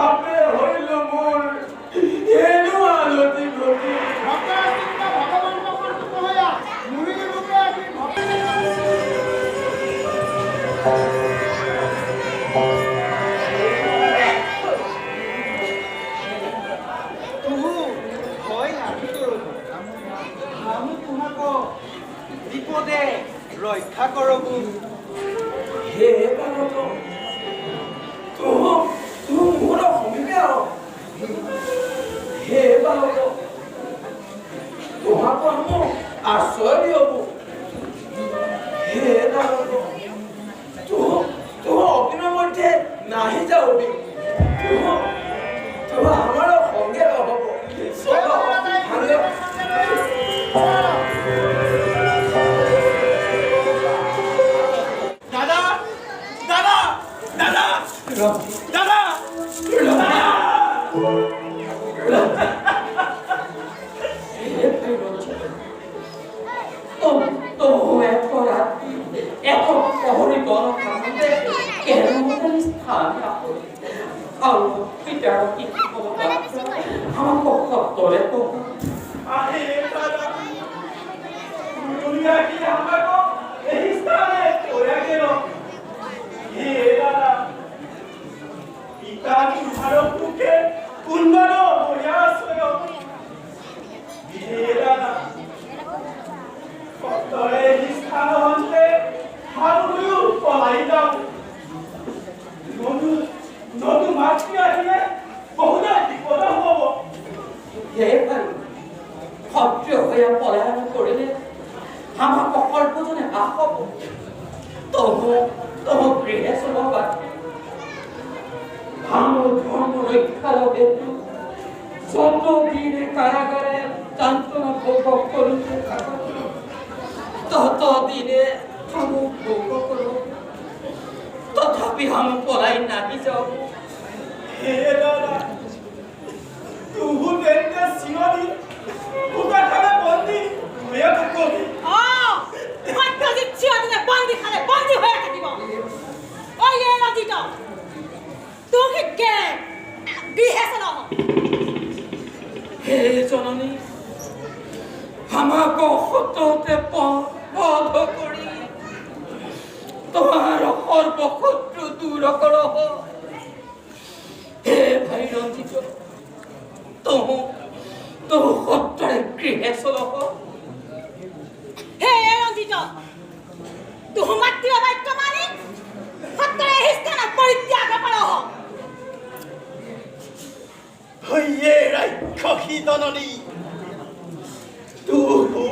আপে হইল মোর এনু আলতি গতি ভগবান প্রকল্পিত হইয়া মুড়ির মুখে আছি তুহু হয় আমি আমি তোমাক বিপদে রক্ষা করব হে বালক তুম মোর সমিপে আহ হে বালক তোমাক আমি আশ্রয় দিয়ব হে বালক তুম অগ্নির মধ্যে নাহি যাবি তুম আমার সঙ্গে রহব দাদা দাদা দাদা দাদা তথাপি हम পলাই নাহি যাও হে দাদা তুহু দেনতে সিনদি পুতা খালে বন্দি হয়ে থাকো মাত্র দিচ্ছি ওদিনে বন্দি খালে বন্দি হয়ে থাকিব ওই এ নদীটা তোকে কে বিহেসন হে জননী আমাকে সততে বধ করি তোমার সর্বশত্রু দূর কর হে ভাই রঞ্জিত তোহ সত্যরে গৃহে চলহ হে রঞ্জিত তুহ মাতৃ বাক্য মানি সত্যরে এই স্থান পরিত্যাগ কর হইয়ে রাক্ষসী জননী তুহু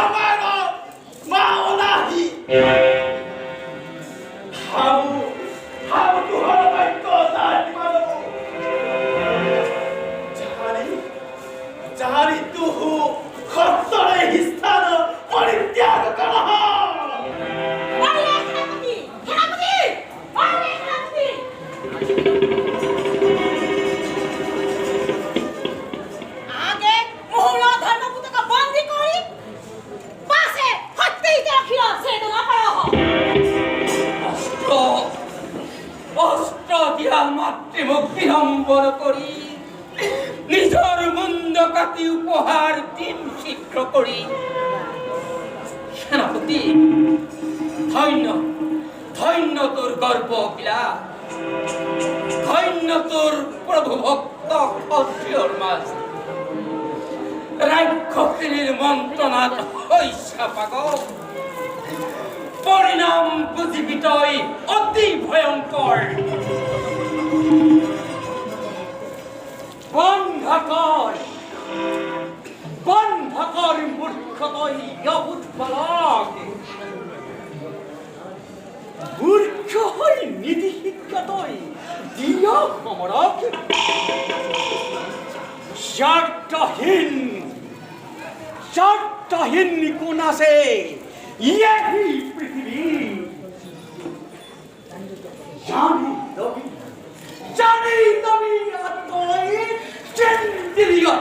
আমার মাও নাহি হাউ তুহর বাক্য জানি মানব জানি তুহু সত্যরে এই স্থান পরিত্যাগ কর বিলম্বন করি নিজের মুন্দ কাতি উপহার দিন শীঘ্র করি সেনাপতি ধন্য ধন্য তোর গর্ব বিলাস ধন্য তোর প্রভু ভক্ত ক্ষত্রিয়র মাঝ রাক্ষসীর মন্ত্রণাত হৈছা পাগল পরিণাম বুঝিবিতই অতি ভয়ঙ্কর বন্ধকর মূর্খতই অবুধ বালক মূর্খ হই নীতি শিক্ষাতই দিয় সমরক স্বার্থহীন কোন আছে ইয়েহি পৃথিবী জানি তুমি আত্মই চেন্দ্রিয়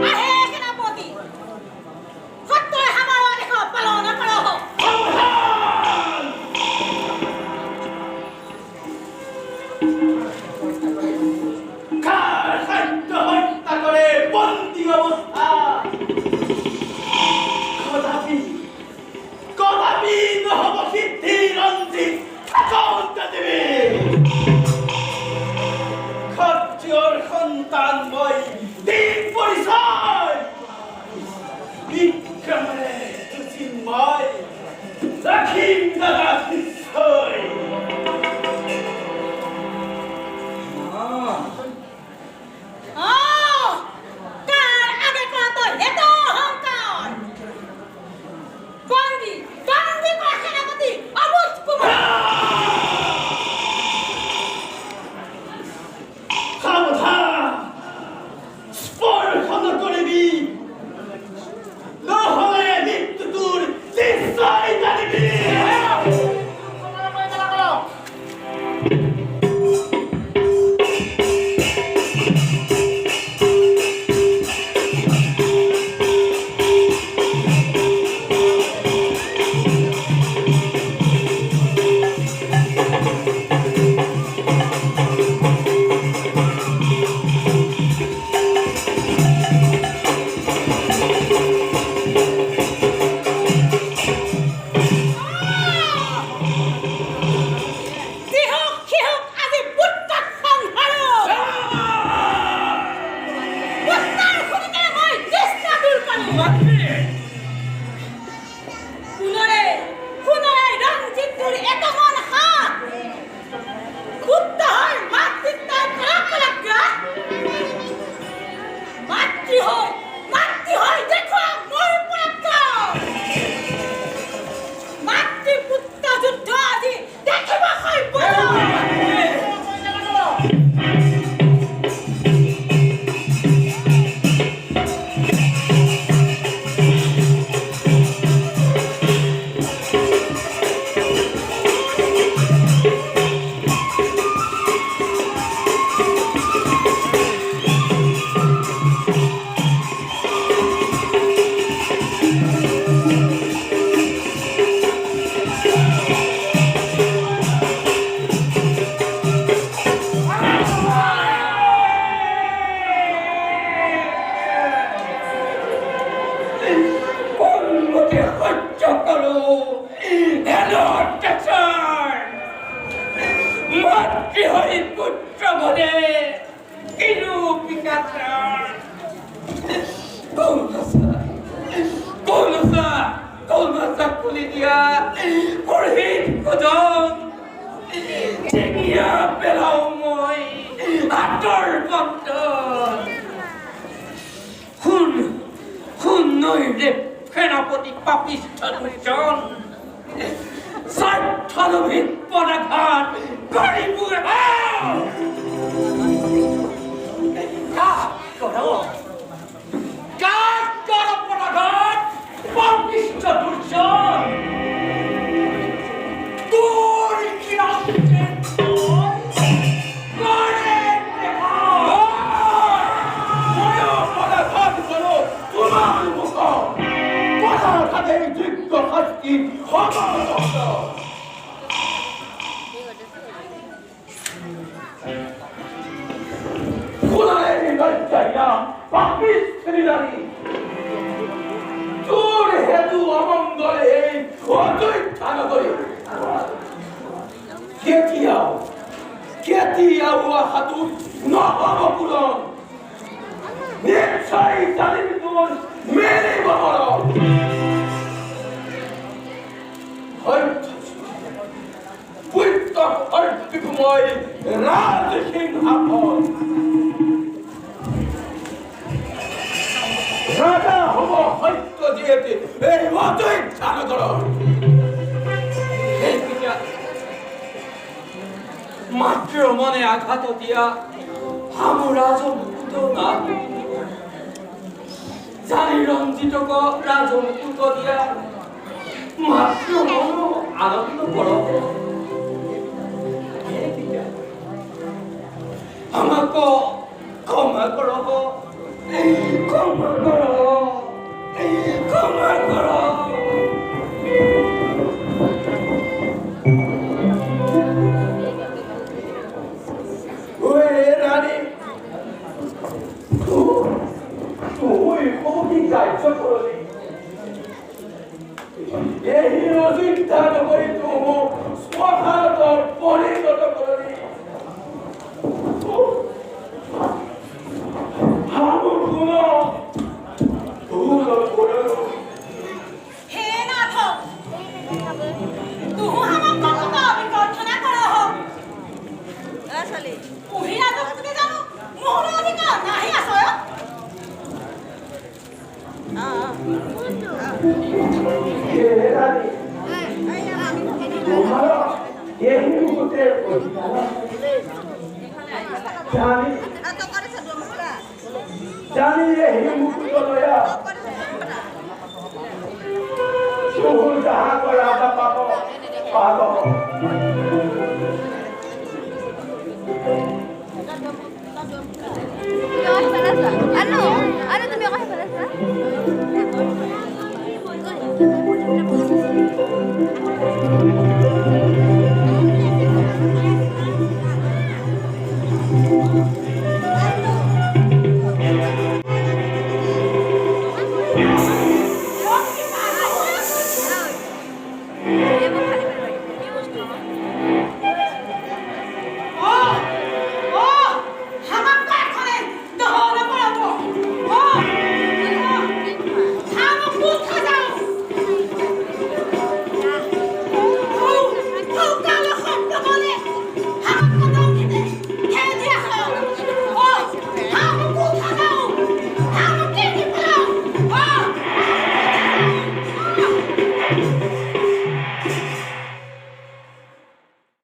আহে সেনাপতি সত্যই আমার অনেক পালন কর কার খাদ্য হত্যা করে বন্দী অবস্থা কদাপি কদাপি নহব সিদ্ধি রঞ্জিত ঠাকুরটা দেবে খরচর সন্তান মই দিন পরিচয় বিক্রমে চিন্ময় রাখিম দাদা নিশ্চয় কার আগে কত এত অহংকার বন্দি বন্দি কর সেনাপতি অবুঝ কুমার সাবধান স্পর্শন করিবি নহলে মৃত্যু তোর নিশ্চয় জানিবি সেনাপতি পাপিষ্ঠ দুজন স্বার্থানুভীত পদাঘাত করিব পদাঘাত পাপিষ্ঠ দুজন তোর কি আসছে তোমার মুখ পদাঘাতের যোগ্য শাস্তি সমাগত খুনায় লজ্জাইয়া পাপিষ্ঠীরানি তোর হেতু অমঙ্গলে এই অযোধ্যা নগরী কেতিয়াও হাতুত নহব পূরণ নিশ্চয় জানিবি তোর মেলিব মরণ মই রাজ সিংহাসন রাজা হব সত্য দিয়েতে এই অযোধ্যা নগর মাত্র মনে আঘাত দিয়া হামু রাজমুকুট না জানি রঞ্জিত রাজমুকুট দিয়া মাত্র মন আনন্দ কর আমাকে ক্ষমা কর ক্ষমা কর ক্ষমা কর বহুতে জানি জানি এই মুকুটলয়া সুর যাহা কৰা পাব পাব